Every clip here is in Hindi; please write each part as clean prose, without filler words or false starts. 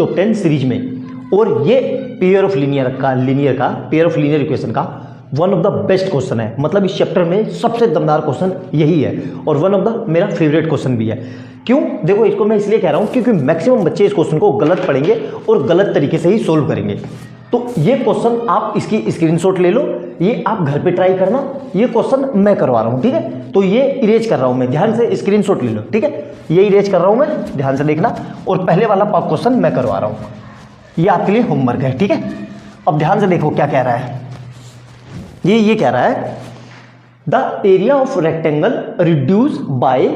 टॉप 10 सीरीज में, और ये पेयर ऑफ लीनियर इक्वेशन का one of the best question है। मतलब इस चैप्टर में सबसे दमदार क्वेश्चन यही है और वन ऑफ द मेरा फेवरेट क्वेश्चन भी है। क्यों? देखो, इसको मैं इसलिए कह रहा हूँ क्योंकि मैक्सिमम बच्चे इस क्वेश्चन को गलत पढ़ेंगे और गलत तरीके से ही सोल्व करेंगे। तो ये क्वेश्चन आप इसकी स्क्रीनशॉट ले लो, ये आप घर पे ट्राई करना। ये क्वेश्चन मैं करवा रहा हूँ, ठीक है? तो ये इरेज कर रहा हूँ मैं, ध्यान से स्क्रीनशॉट ले लो, ठीक है? ये इरेज कर रहा हूँ मैं, ध्यान से देखना। और पहले वाला क्वेश्चन मैं करवा रहा हूँ, ये आपके लिए होमवर्क है, ठीक है? अब ध्यान से देखो क्या कह रहा है। ये कह रहा है the area of rectangle reduce by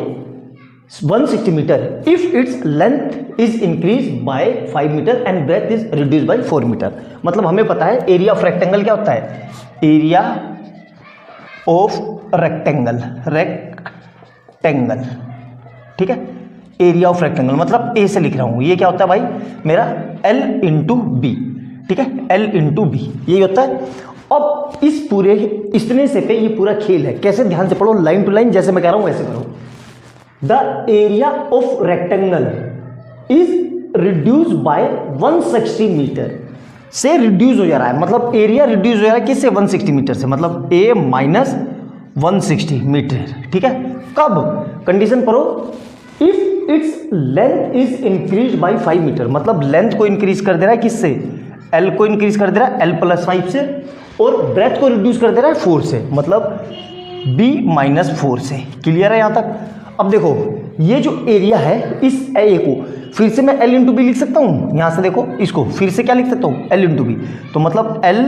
160 metre if its length is increase by 5 metre and breadth is reduce by 4 metre. मतलब हमें पता है एरिया ऑफ रेक्टेंगल क्या होता है। एरिया ऑफ रेक्टेंगल, ठीक है? एरिया ऑफ रेक्टेंगल मतलब ए से लिख रहा हूं, ये क्या होता है भाई मेरा L इंटू बी, ठीक है? L इंटू बी यही होता है। अब इस पूरे इतने से पे ये पूरा खेल है, कैसे? ध्यान से पढ़ो, लाइन टू लाइन, जैसे मैं कह रहा हूं वैसे करो। The area of rectangle is reduce by 160 metre से रिड्यूस हो जा रहा है। मतलब एरिया रिड्यूस हो जा रहा है किससे? 160 मीटर से, मतलब a माइनस 160 मीटर, ठीक है? कब? कंडीशन पढ़ो, if its length is increase by 5 metre, मतलब लेंथ को इंक्रीज कर दे रहा है किससे? L को इंक्रीज कर दे रहा है L प्लस 5 से, और ब्रेथ को रिड्यूस कर दे रहा है 4 से, मतलब B माइनस 4 से। क्लियर है यहाँ तक? अब देखो, ये जो एरिया है इस ए को फिर से मैं L इंटू बी लिख सकता हूँ। यहाँ से देखो, इसको फिर से क्या लिख सकता हूँ? L into B. तो मतलब L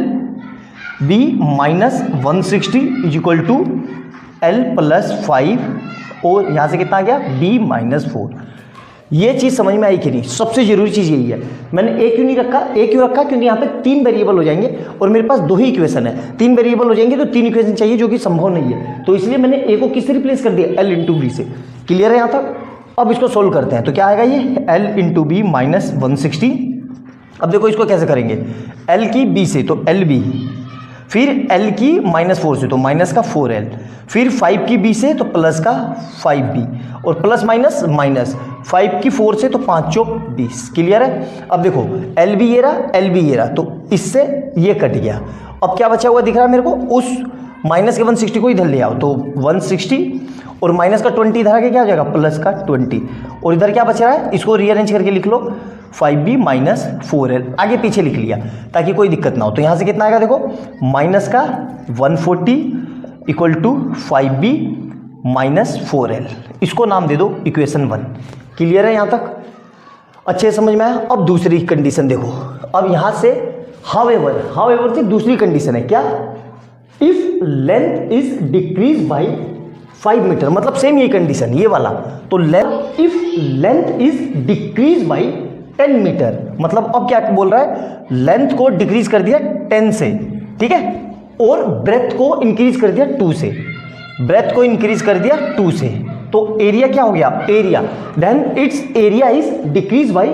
B minus 160 is equal to L plus 5, और यहाँ से कितना आ गया? B minus 4। ये चीज़ समझ में आई कि नहीं? सबसे जरूरी चीज़ यही है। मैंने ए क्यों नहीं रखा? ए क्यों रखा? क्योंकि यहाँ पे 3 वेरिएबल हो जाएंगे और मेरे पास 2 ही इक्वेशन है। 3 वेरिएबल हो जाएंगे तो 3 इक्वेशन चाहिए, जो कि संभव नहीं है। तो इसलिए मैंने ए को किससे रिप्लेस कर दिया? L इंटू बी से। क्लियर है यहाँ तक? अब इसको सोल्व करते हैं तो क्या आएगा? ये L इंटू बी माइनस 160। अब देखो इसको कैसे करेंगे? L की B से तो LB, फिर L की माइनस 4 से तो माइनस का 4L, फिर 5 की B से तो प्लस का 5B, और प्लस माइनस माइनस 5 की 4 से तो 5 चौक 20। क्लियर है? अब देखो LB ये रहा, LB ये रहा, तो इससे ये कट गया। अब क्या बचा हुआ दिख रहा है मेरे को? उस माइनस के 160 को इधर ले आओ तो 160, और माइनस का 20 इधर आके क्या हो जाएगा? प्लस का 20, और इधर क्या बच रहा है? इसको रीअरेंज करके लिख लो, 5B माइनस 4L। आगे पीछे लिख लिया ताकि कोई दिक्कत ना हो। तो यहाँ से कितना आएगा? देखो, माइनस का 140 equal to 5B minus 4L। इसको नाम दे दो इक्वेशन 1। क्लियर है यहाँ तक? अच्छे समझ में आया? अब दूसरी कंडीशन देखो। अब यहाँ से हाउएवर से दूसरी कंडीशन है क्या? If length is decrease by 5 metre, मतलब सेम ये कंडीशन, ये वाला। तो if length is decrease by 10 metre, मतलब अब क्या बोल रहा है? लेंथ को डिक्रीज कर दिया 10 से, ठीक है? और ब्रेथ को इंक्रीज कर दिया 2 से, ब्रेथ को इंक्रीज कर दिया 2 से। तो एरिया क्या हो गया? Area, then its area is decrease by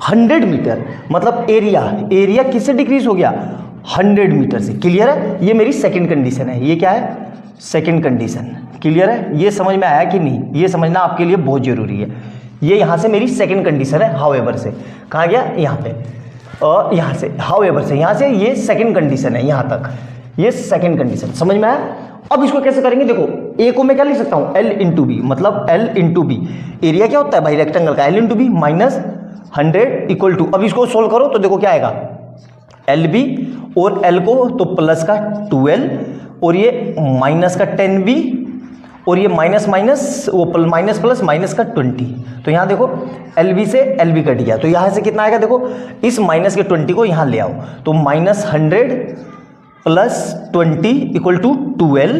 100 metre, मतलब एरिया किससे डिक्रीज हो गया? 100 मीटर से। क्लियर है? ये मेरी सेकंड कंडीशन है। ये क्या है? Second condition. क्लियर है? ये समझ में आया कि नहीं? ये समझना आपके लिए बहुत जरूरी है। ये यहाँ से मेरी सेकंड कंडीशन है हाउएवर से। कहाँ गया? यहाँ पे, और यहाँ से हाउएवर से, यहाँ से ये सेकंड कंडीशन है, यहाँ तक ये सेकंड कंडीशन। समझ में आया? अब इसको कैसे करेंगे? देखो, ए को मैं क्या लिख सकता हूँ? L इंटू बी, मतलब L इंटू बी। एरिया क्या होता है भाई रेक्टेंगल का? L into B minus 100 equal to, अब इसको सोल्व करो तो देखो क्या आएगा? LB, और L को तो प्लस का 2L, और ये माइनस का 10B, और ये माइनस माइनस वो माइनस प्लस माइनस का 20। तो यहाँ देखो LB से LB कट गया, तो यहाँ से कितना आएगा? देखो, इस माइनस के 20 को यहाँ ले आओ तो minus 100 plus 20 equal to 2L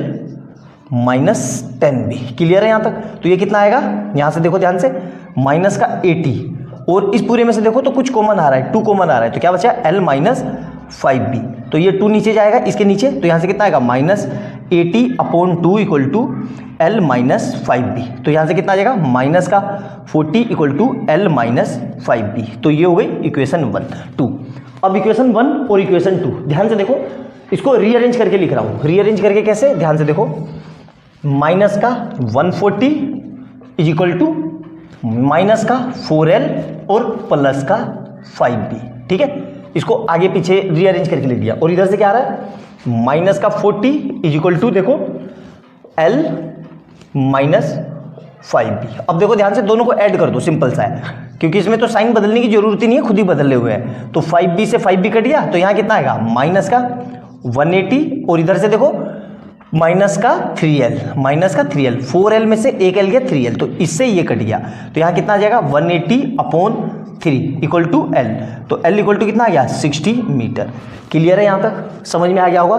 minus 10B। Clear है यहाँ तक? तो ये कितना आएगा? यहाँ से देखो ध्यान से, माइनस का 80, और इस पूरे में से देखो तो कुछ कॉमन आ रहा है, 2 कॉमन आ रहा है, तो क्या बचा? L minus 5B। तो ये 2 नीचे जाएगा इसके नीचे, तो यहाँ से कितना आएगा? Minus 80/2 equal to L minus 5B। तो यहाँ से कितना आ जाएगा? माइनस का 40 equal to L minus 5B। तो ये हो गई इक्वेशन 1 2। अब इक्वेशन 1 और इक्वेशन 2 ध्यान से देखो, इसको रीअरेंज करके लिख रहा हूँ। रीअरेंज करके कैसे? ध्यान से देखो, माइनस का 140 इज इक्वल टू माइनस का 4L और प्लस का 5b, ठीक है। इसको आगे पीछे रीअरेंज करके लिख दिया और इधर से क्या आ रहा है माइनस का 40 इज इक्वल टू देखो l माइनस 5b। अब देखो ध्यान से दोनों को ऐड कर दो, सिंपल सा है क्योंकि इसमें तो साइन बदलने की जरूरत ही नहीं है, खुद ही बदले हुए हैं। तो 5b से 5b कट गया तो यहाँ कितना आएगा माइनस का 180 और इधर से देखो माइनस का 3l 4l में से एक l गया 3l, तो इससे ये कट गया तो यहाँ कितना आ जाएगा 180/3 इक्वल टू l। तो l इक्वल टू कितना आ गया 60 मीटर। क्लियर है, यहाँ तक समझ में आ गया होगा।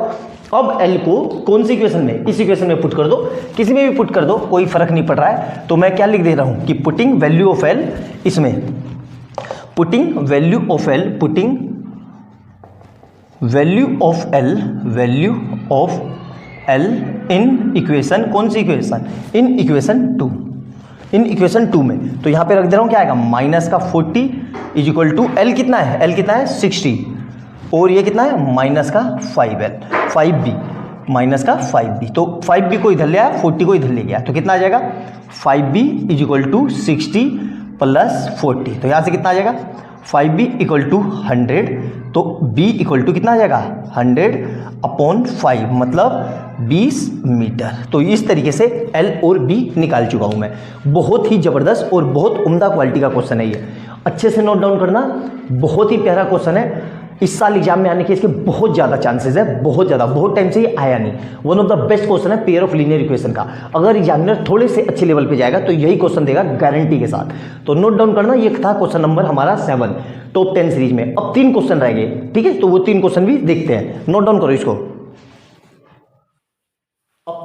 अब l को कौन सी इक्वेशन में, इस इक्वेशन में पुट कर दो, किसी में भी पुट कर दो, कोई फर्क नहीं पड़ रहा है। तो मैं क्या लिख दे रहा हूं कि पुटिंग वैल्यू ऑफ l, इसमें putting value of l in equation, कौन सी इक्वेशन, इन इक्वेशन 2 में। तो यहां पे रख दे रहा हूं क्या आएगा माइनस का 40 इज इक्वल टू l कितना है 60 और ये कितना है माइनस का 5b माइनस का 5b। तो 5b को इधर ले आया, 40 को इधर ले गया तो कितना आ जाएगा 5b इज इक्वल टू 60 + 40। तो यहाँ से कितना आ जाएगा 5b इक्वल टू 100, तो b इक्वल टू कितना आ जाएगा 100/5 मतलब 20 मीटर। तो इस तरीके से l और b निकाल चुका हूँ मैं। बहुत ही ज़बरदस्त और बहुत उम्दा क्वालिटी का क्वेश्चन है ये, अच्छे से नोट डाउन करना। बहुत ही प्यारा क्वेश्चन है, इस साल एग्जाम में आने के इसके बहुत ज़्यादा चांसेस है, बहुत ज़्यादा, बहुत टाइम से ये आया नहीं। One of the best question है पेयर ऑफ लीनियर इक्वेशन का। अगर एग्जामिनर थोड़े से अच्छे लेवल पे जाएगा तो यही क्वेश्चन देगा गारंटी के साथ। तो नोट डाउन करना, ये था क्वेश्चन नंबर हमारा 7 टॉप 10 सीरीज में। अब 3 क्वेश्चन रह गए, ठीक है, तो वो 3 क्वेश्चन भी देखते हैं। नोट डाउन करो इसको।